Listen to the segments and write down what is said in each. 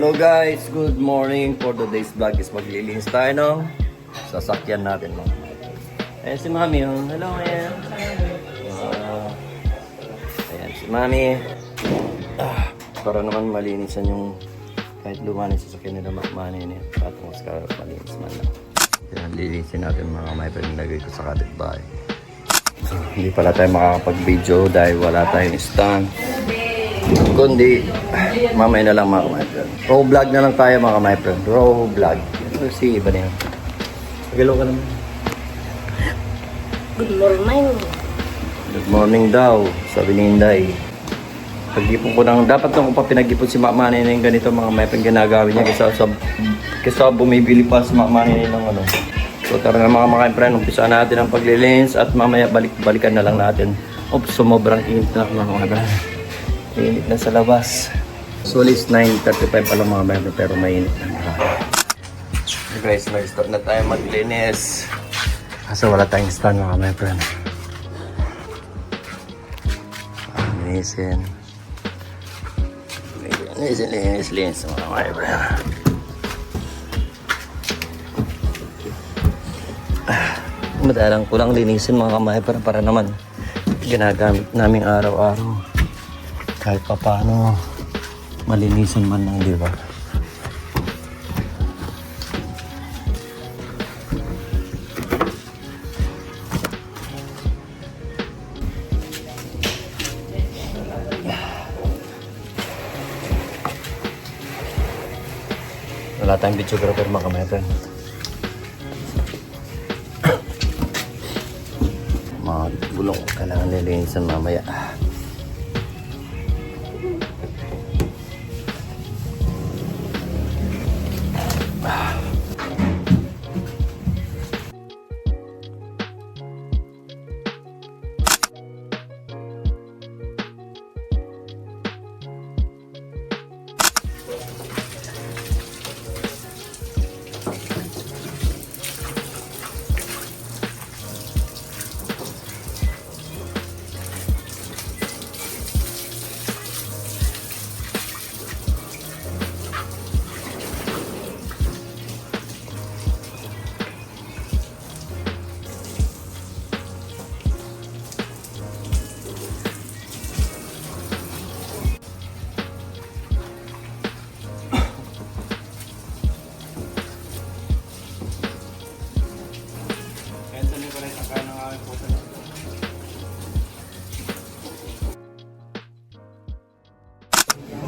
Hello guys, good morning. For today's vlog is maglilinis tayo ng sasakyan natin. Ayan si Mami. Hello, ayan. Ayan si Mami. Para naman malinisan yung kahit lumanin sa sasakyan nila makmanin niya. Patungos ka malinis man lang. Ayan, lilinisin natin mga kamay pero nilagay ko sa kapitbahay. So, hindi pala tayo makakapag-video dahil wala tayong stand. Kundi, mamaya na lang mga kamay-friend. Raw vlog na lang tayo mga kamay-friend. Raw vlog. Ito si iba na yun. Pagalaw ka naman. Good morning. Good morning daw, sabi ni Inday. Pag-ipon ko ng, dapat nung pa pinag-ipon si Makmanay na yung ganito mga kamay-friend ginagawin niya kaysa bumibili pa si Makmanay ng ano. So tara na mga kamay-friend, umpisa natin ang paglilins at mamaya balikan na lang natin. Oops, sumobrang init na mga kamay-friend. Mainit na sa labas. So it's 9:35 pa lang mga member pero mainit na. Guys, mag-start na tayo maglinis. Kasi wala tayong stand mga member. Linisin. Linis mga member. Madalang ko lang linisin mga member para naman ginagamit namin araw-araw. Kahit pa paano malinisan man lang, di ba? Wala tayong videographer mga kamay-friend. Mga bulong kailangan lilinisan mamaya.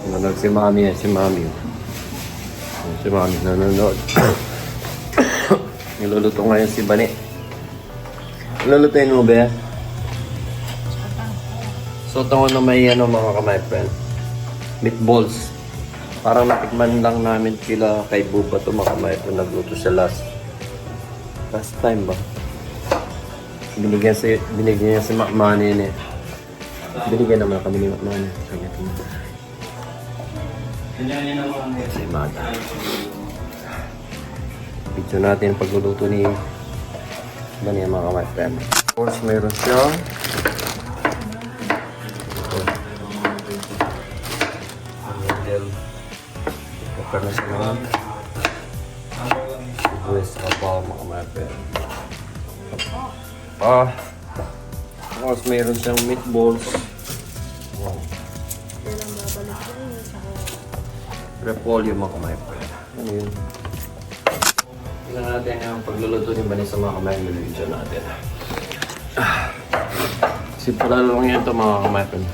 Nanonood si Mami yan, si Mami nanonood. Niluluto ngayon si Bani. Nilulutuin mo ba? So ito na may ano mga kamay-friend, meatballs. Parang natikman lang namin kila kay Buba ito mga kamay-friend. Nagluto siya last time ba? Binigyan niya si Makmani niya. Binigyan naman kami ni Makmani. Si Mada. Video natin pagluluto ni Bani mga kamay-friend. Of course, meron siya. Kapag na siya naman. Sibuyas ka pa mga kamay-friend. Of course, meron siyang meatballs. Wow. Repolyo mga kamay-friend. Ano yun? Tingnan natin yung pagluluto ni Bani sa mga kamay-friend. Video natin. Simple lang yan ito mga kamay-friend.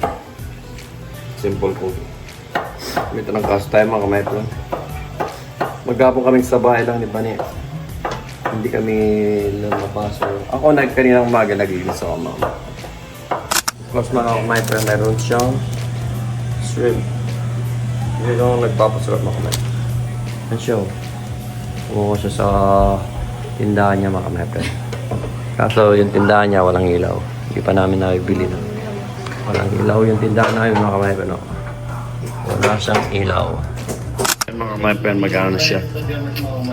Simple cooking. Ito ng kaso tayo mga kamay-friend. Maghapon kaming sa bahay lang ni Bani. Hindi kami lumabas. Ako kaninang umaga nagigilis ako mama. Of course mga kamay-friend, meron siyang shrimp. Hindi lang nagpapasarap mga kamay. Yan siya. Kumuha siya sa tindahan niya mga kamay. Kaso yung tindahan niya walang ilaw. Hindi pa namin nabibili na. Walang ilaw yung tindahan namin mga kamay. No? Wala siyang ilaw. Yan mga kamay, magkano siya.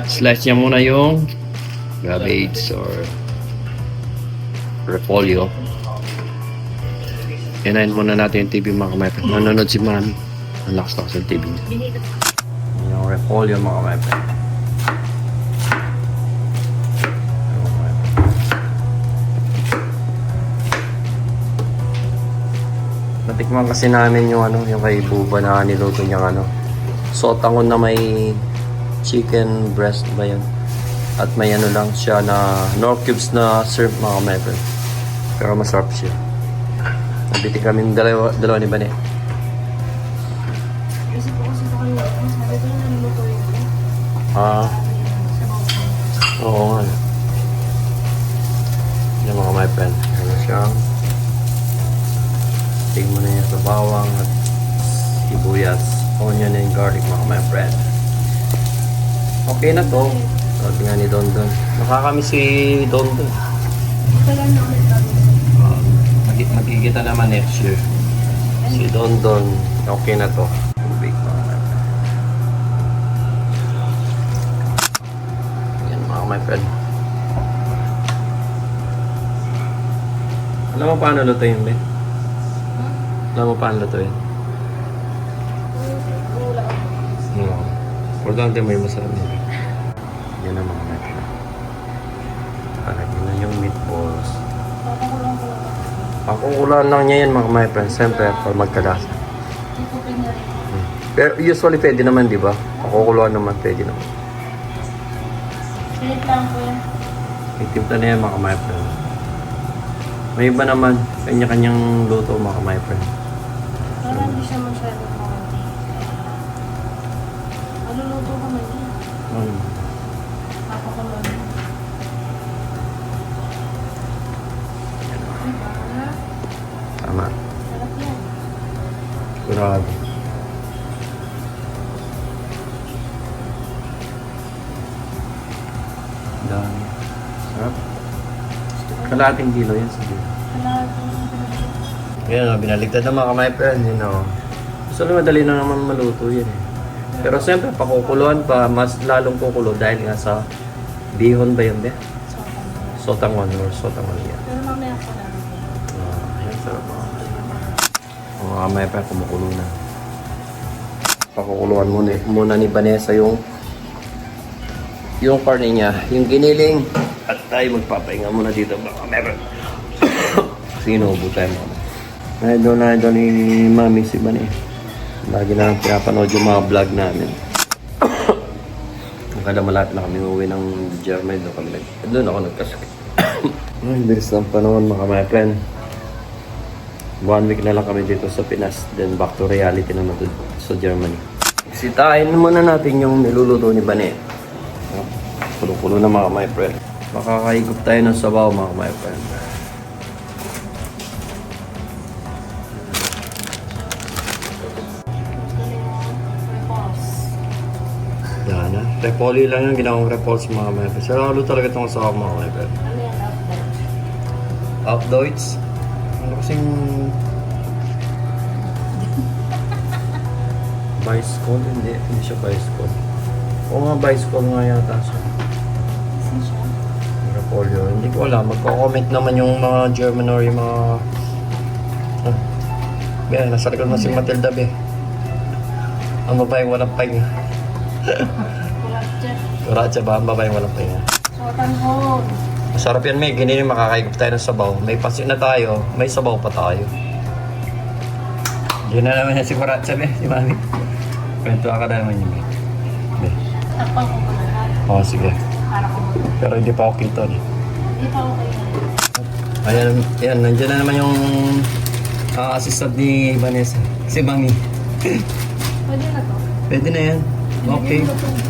Slice niya muna yung cabbage or repolyo. Inahin muna natin yung TV mga kamay. Nanonood si Mami. Ang lakas-lakas ng TV niya. Yung repolyo mga my friend. Natikman kasi namin yung ano, yung kay Buba na niluto niyang ano, sotangon na may chicken breast ba yun? At may ano lang siya na nor cubes na syrup mga my friend. Pero masarap siya. Nabitin kami dalawa ni Bane. Kasi po kasi ito kayo, sabi ko na naluluto yun. Oo nga. Yan mga my friend. Ano siyang tingin mo na yan sa bawang at sibuyas, onion and garlic mga my friend. Okay na to. Sabi nga ni Don Don. Nakakami si Don Don. Ito lang na ulit kami. Magkikita naman next year. Si Don Don. Okay na to. Tubig mga my friend. Yan mga my friend. Alam mo paano lutuin ba? Alam mo paano lutuin? Wala ako. Importante mo yung masarap nila. Yan ang mga my friend. Lagyan na yung meatballs. Papakulang ko lang. Pakukulaan lang niya yan mga my friend. Siyempre, para magkalasa. Ikupin na rin. Pero usually pwede naman, di ba? Pakukuluan naman, pwede naman. Pilit lang po yan. Itimta na yan mga my friend. May iba naman, kanya-kanyang luto mga my friend. Parang hindi siya masyadong makanti. Maluluto ka man yan. Papakulang. Diba? Tama. Sarap yan. Grabe. Dami. Sarap. Kalating kilo yan sa dito. Ayan, binaligtad na mga my friend, you know. So, madali na naman maluto yan eh. Pero siyempre, pakukuluan pa, mas lalong kukulo dahil nga sa bihon ba yun, be? Sotangon or sotangon yan. Pero mamaya ko na. Ayan, sarap mga my friend, kumukulo na. Pakukuluan muna ni Vanessa yung karne niya, yung giniling. At tayo magpapahinga muna dito mga my friend. Kasi inuubo tayo mga. Idol na idol ni Mami si Bane. Lagi na lang pinapanood yung mga vlog namin. Kada malapit na kami uwi ng Germany, doon ako nagkasakit. Ay, bilis ng panahon mga my friend. 1 week na lang kami dito sa Pinas, then back to reality naman doon sa Germany. Sitahin muna natin yung niluluto ni Bane. Kulo-kulo na mga my friend. Makakaigop tayo ng sabaw mga my friend. Yan na. Repolyo lang yung ginawang repolyo mga my friend. Saralo talaga itong sabaw mga my friend. Ano yan? Updoits? Ano kasing... bicycle? Hindi siya bicycle. Oo nga, bicycle nga yata siya. Kasi siya. Repolyo. Hindi ko alam. Magko-comment naman yung mga German or yung mga... Be, nasa likod na si Matilda, be. Ang babaeng walang pahinga. Kulatsa. Kuratsa ba? Ang babaeng walang pahinga. Sotanghon. Masarap yan, may. Ganyan yung makakaigop tayo ng sabaw. May pasin na tayo, may sabaw pa tayo. Diyan na naman yan si Kuratsa, be. Si Mami. Kwento ka naman yun, be. Be. Takpan ko ba lahat? Oo, sige. Para ko muna. Pero hindi pa ako kinton. Hindi pa ako kayo. Ayan, ayan, nandiyan na naman yung assistant ni Vanessa. Si Mami. Pwede na to. Pwede na yan. Okay.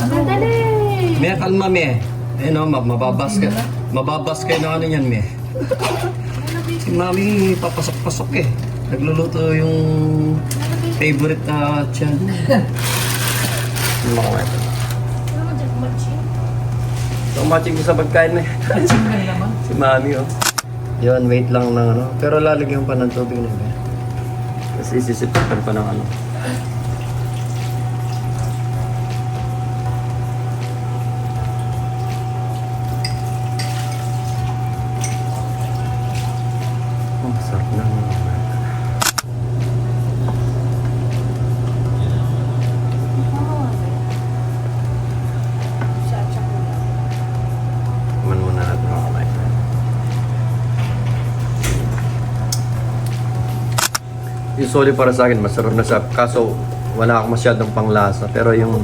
Ang dali! May kalma, me. Ayun o, mababas ka. Mababas kayo ng ano yan, me. Si Mami, papasok-pasok eh. Nagluluto yung favorite na tiyan. Yung mga wet. Ano mo dyan? Matching? So, matching ko sa pagkain na si Mami, oh. Yun, wait lang ng ano. Pero lalagyan pa ng tubig na yun. Kasi sisipakan pa ng ano. Oh, sarap na. usually para sa akin, masarap na siya. Kaso, wala akong masyadong panglasa. Pero yung,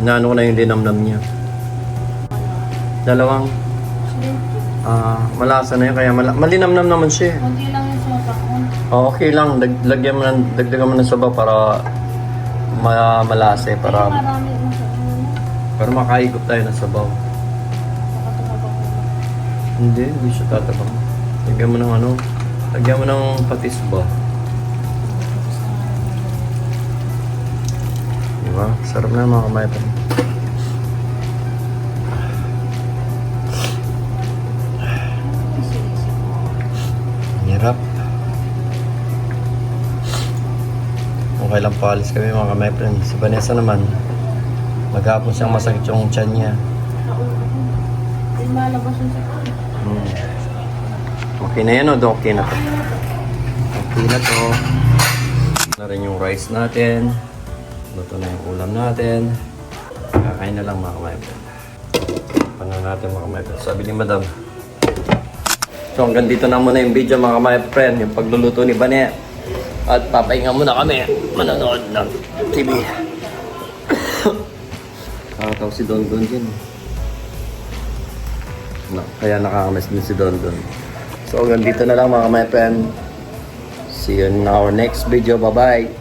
naano ko na yung linamnam niya. Dalawang, malasa na yun. Kaya malinamnam naman siya. Kunti lang yung sumakakon. Okay lang, dagdagan mo ng sabaw para malasa eh, para Marami mo sa para makaigop tayo ng sabaw. nakatumabang mo. Hindi siya tatabang. Lagyan mo ng lagyan mo ng patis ba? Diba? Sarap na mga kamaypan. Hirap. Okay lang paalis kami mga kamaypan. Si Vanessa naman, maghapon siyang masakit yung tiyan niya. Hindi malabas yung sakon. Okay na yan o? Okay na to. Okay na to. Na rin yung rice natin. Luto na yung ulam natin. Kakain na lang mga kamaypan. Panan natin mga kamaypan. Sabi ni Madam. So hanggang dito na muna yung video mga kamaypan. Yung pagluluto ni Bane. At papahinga muna kami. Manonood ng TV. Kakataw si Don Don dyan. Kaya nakakamiss din si Don Don. So hanggang dito na lang mga kamaypan. See you in our next video. Bye-bye.